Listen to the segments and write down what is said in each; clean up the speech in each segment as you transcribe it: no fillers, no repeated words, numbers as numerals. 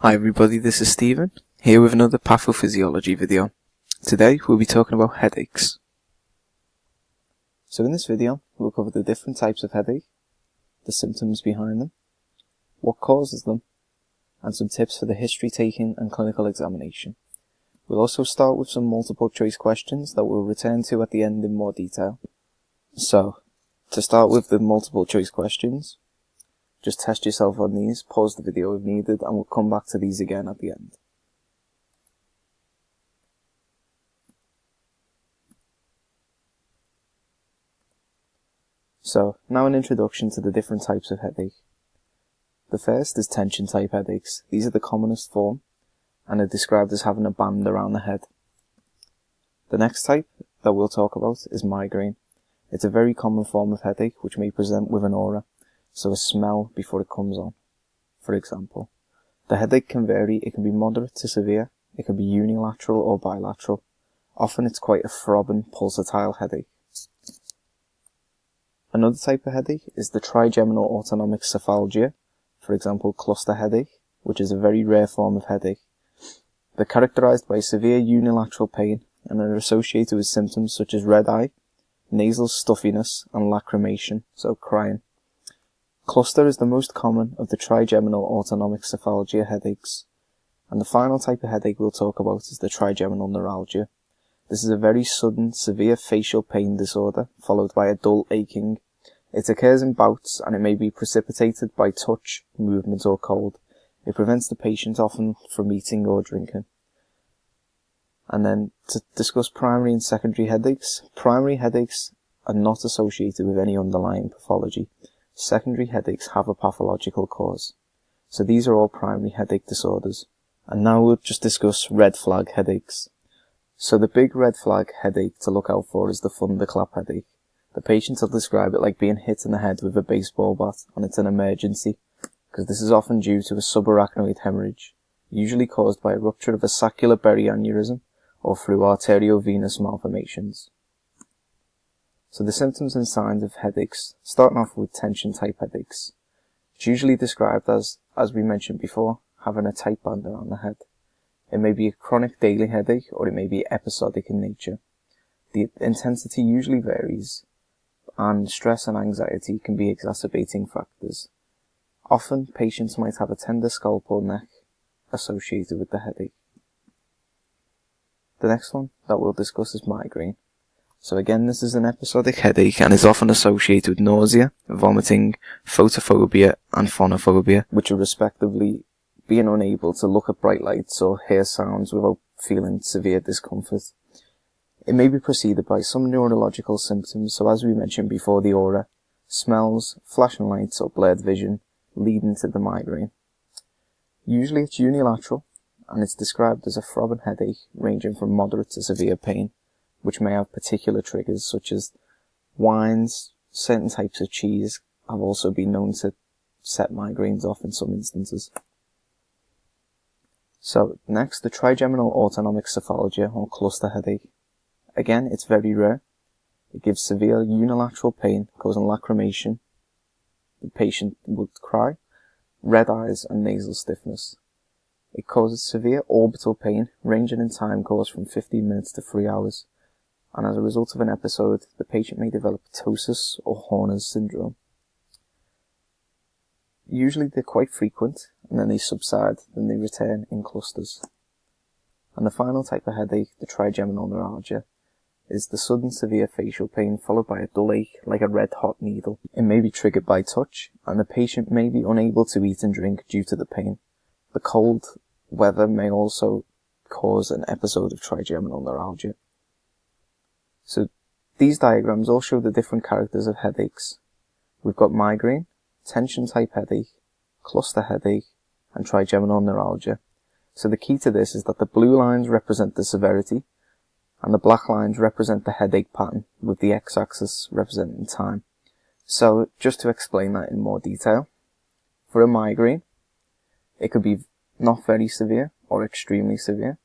Hi everybody, this is Steven, here with another Pathophysiology video. Today we'll be talking about headaches. So in this video, we'll cover the different types of headache, the symptoms behind them, what causes them, and some tips for the history taking and clinical examination. We'll also start with some multiple choice questions that we'll return to at the end in more detail. So, to start with the multiple choice questions, just test yourself on these, pause the video if needed, and we'll come back to these again at the end. So, now an introduction to the different types of headache. The first is tension type headaches. These are the commonest form, and are described as having a band around the head. The next type that we'll talk about is migraine. It's a very common form of headache which may present with an aura, so a smell before it comes on. For example, the headache can vary. It can be moderate to severe, it can be unilateral or bilateral. Often it's quite a throbbing, pulsatile headache. Another type of headache is the trigeminal autonomic cephalgia, for example cluster headache, which is a very rare form of headache. They're characterized by severe unilateral pain and are associated with symptoms such as red eye, nasal stuffiness and lacrimation, so crying. Cluster is the most common of the trigeminal autonomic cephalgia headaches. And the final type of headache we'll talk about is the trigeminal neuralgia. This is a very sudden, severe facial pain disorder, followed by a dull aching. It occurs in bouts and it may be precipitated by touch, movement or cold. It prevents the patient often from eating or drinking. And then to discuss primary and secondary headaches. Primary headaches are not associated with any underlying pathology. Secondary headaches have a pathological cause. So these are all primary headache disorders. And now we'll just discuss red flag headaches. So the big red flag headache to look out for is the thunderclap headache. The patients will describe it like being hit in the head with a baseball bat, and it's an emergency, because this is often due to a subarachnoid hemorrhage, usually caused by a rupture of a saccular berry aneurysm or through arteriovenous malformations. So the symptoms and signs of headaches, starting off with tension type headaches. It's usually described as we mentioned before, having a tight band around the head. It may be a chronic daily headache or it may be episodic in nature. The intensity usually varies, and stress and anxiety can be exacerbating factors. Often patients might have a tender scalp or neck associated with the headache. The next one that we'll discuss is migraine. So again, this is an episodic headache and is often associated with nausea, vomiting, photophobia and phonophobia, which are respectively being unable to look at bright lights or hear sounds without feeling severe discomfort. It may be preceded by some neurological symptoms, so as we mentioned before, the aura, smells, flashing lights or blurred vision leading to the migraine. Usually it's unilateral and it's described as a throbbing headache ranging from moderate to severe pain, which may have particular triggers such as wines. Certain types of cheese have also been known to set migraines off in some instances. So next, the trigeminal autonomic cephalgia or cluster headache. Again, it's very rare. It gives severe unilateral pain, causing lacrimation. The patient would cry, red eyes and nasal stiffness. It causes severe orbital pain, ranging in time course from 15 minutes to 3 hours. And as a result of an episode, the patient may develop ptosis or Horner's syndrome. Usually they're quite frequent, and then they subside, then they return in clusters. And the final type of headache, the trigeminal neuralgia, is the sudden severe facial pain followed by a dull ache like a red hot needle. It may be triggered by touch, and the patient may be unable to eat and drink due to the pain. The cold weather may also cause an episode of trigeminal neuralgia. So these diagrams all show the different characters of headaches. We've got migraine, tension type headache, cluster headache, and trigeminal neuralgia. So the key to this is that the blue lines represent the severity, and the black lines represent the headache pattern, with the x-axis representing time. So just to explain that in more detail, for a migraine, it could be not very severe or extremely severe.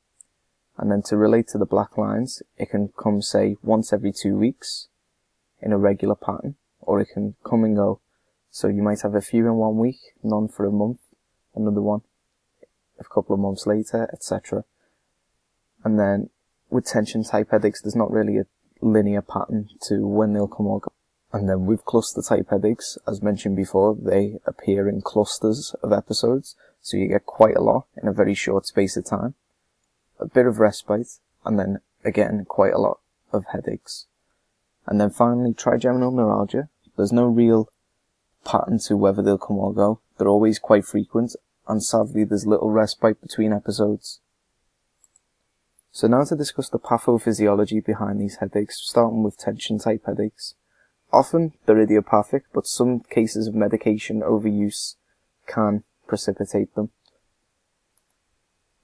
And then to relate to the black lines, it can come, say, once every 2 weeks in a regular pattern, or it can come and go. So you might have a few in 1 week, none for a month, another one a couple of months later, etc. And then with tension type headaches, there's not really a linear pattern to when they'll come or go. And then with cluster type headaches, as mentioned before, they appear in clusters of episodes, so you get quite a lot in a very short space of time. A bit of respite, and then again quite a lot of headaches. And then finally, trigeminal neuralgia. There's no real pattern to whether they'll come or go. They're always quite frequent, and sadly there's little respite between episodes. So now to discuss the pathophysiology behind these headaches, starting with tension type headaches. Often they're idiopathic, but some cases of medication overuse can precipitate them.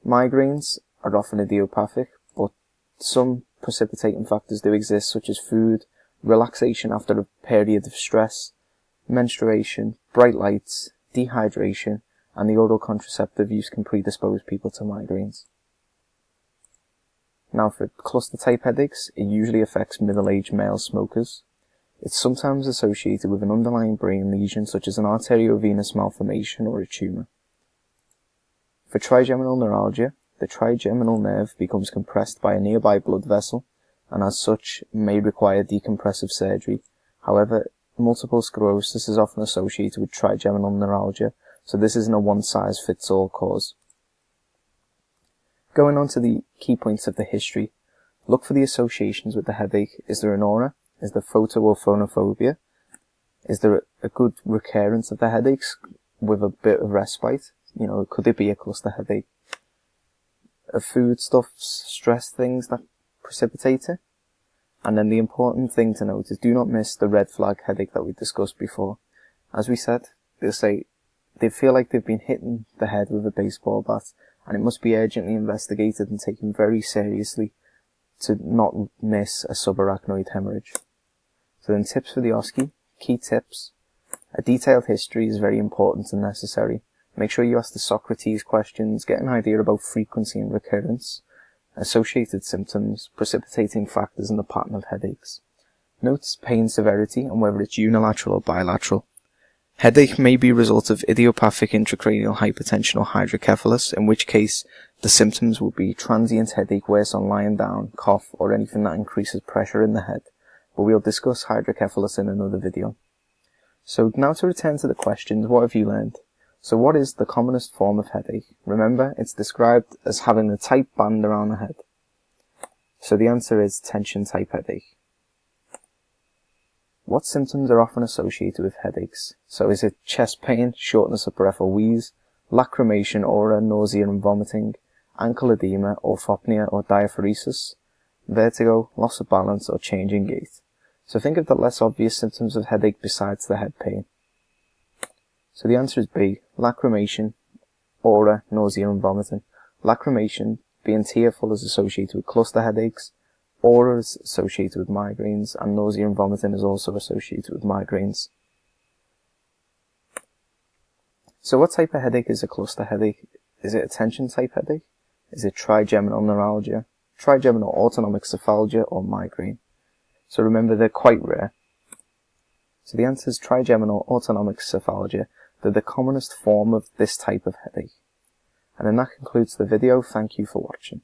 Migraines are often idiopathic, but some precipitating factors do exist, such as food, relaxation after a period of stress, menstruation, bright lights, dehydration, and the oral contraceptive use can predispose people to migraines. Now for cluster type headaches, it usually affects middle-aged male smokers. It's sometimes associated with an underlying brain lesion such as an arteriovenous malformation or a tumour. For trigeminal neuralgia, the trigeminal nerve becomes compressed by a nearby blood vessel and as such may require decompressive surgery. However, multiple sclerosis is often associated with trigeminal neuralgia, so this isn't a one-size-fits-all cause. Going on to the key points of the history, look for the associations with the headache. Is there an aura? Is there photo or phonophobia? Is there a good recurrence of the headaches with a bit of respite? You know, could it be a cluster headache? Are foodstuffs, stress things that precipitate it? And then the important thing to note is do not miss the red flag headache that we discussed before. As we said, they'll say they feel like they've been hitting the head with a baseball bat, and it must be urgently investigated and taken very seriously to not miss a subarachnoid hemorrhage. So then tips for the OSCE. Key tips. A detailed history is very important and necessary. Make sure you ask the Socrates questions, get an idea about frequency and recurrence, associated symptoms, precipitating factors and the pattern of headaches. Note pain severity and whether it's unilateral or bilateral. Headache may be a result of idiopathic intracranial hypertension or hydrocephalus, in which case the symptoms will be transient headache worse on lying down, cough, or anything that increases pressure in the head. But we'll discuss hydrocephalus in another video. So now to return to the questions, what have you learned? So what is the commonest form of headache? Remember, it's described as having a tight band around the head. So the answer is tension type headache. What symptoms are often associated with headaches? So is it chest pain, shortness of breath or wheeze, lacrimation, aura, nausea and vomiting, ankle edema, orthopnea or diaphoresis, vertigo, loss of balance or change in gait? So think of the less obvious symptoms of headache besides the head pain. So the answer is B, lacrimation, aura, nausea and vomiting. Lacrimation, being tearful, is associated with cluster headaches, aura is associated with migraines, and nausea and vomiting is also associated with migraines. So what type of headache is a cluster headache? Is it a tension type headache? Is it trigeminal neuralgia, trigeminal autonomic cephalgia, or migraine? So remember, they're quite rare. So the answer is trigeminal autonomic cephalgia. They're the commonest form of this type of headache. And then that concludes the video. Thank you for watching.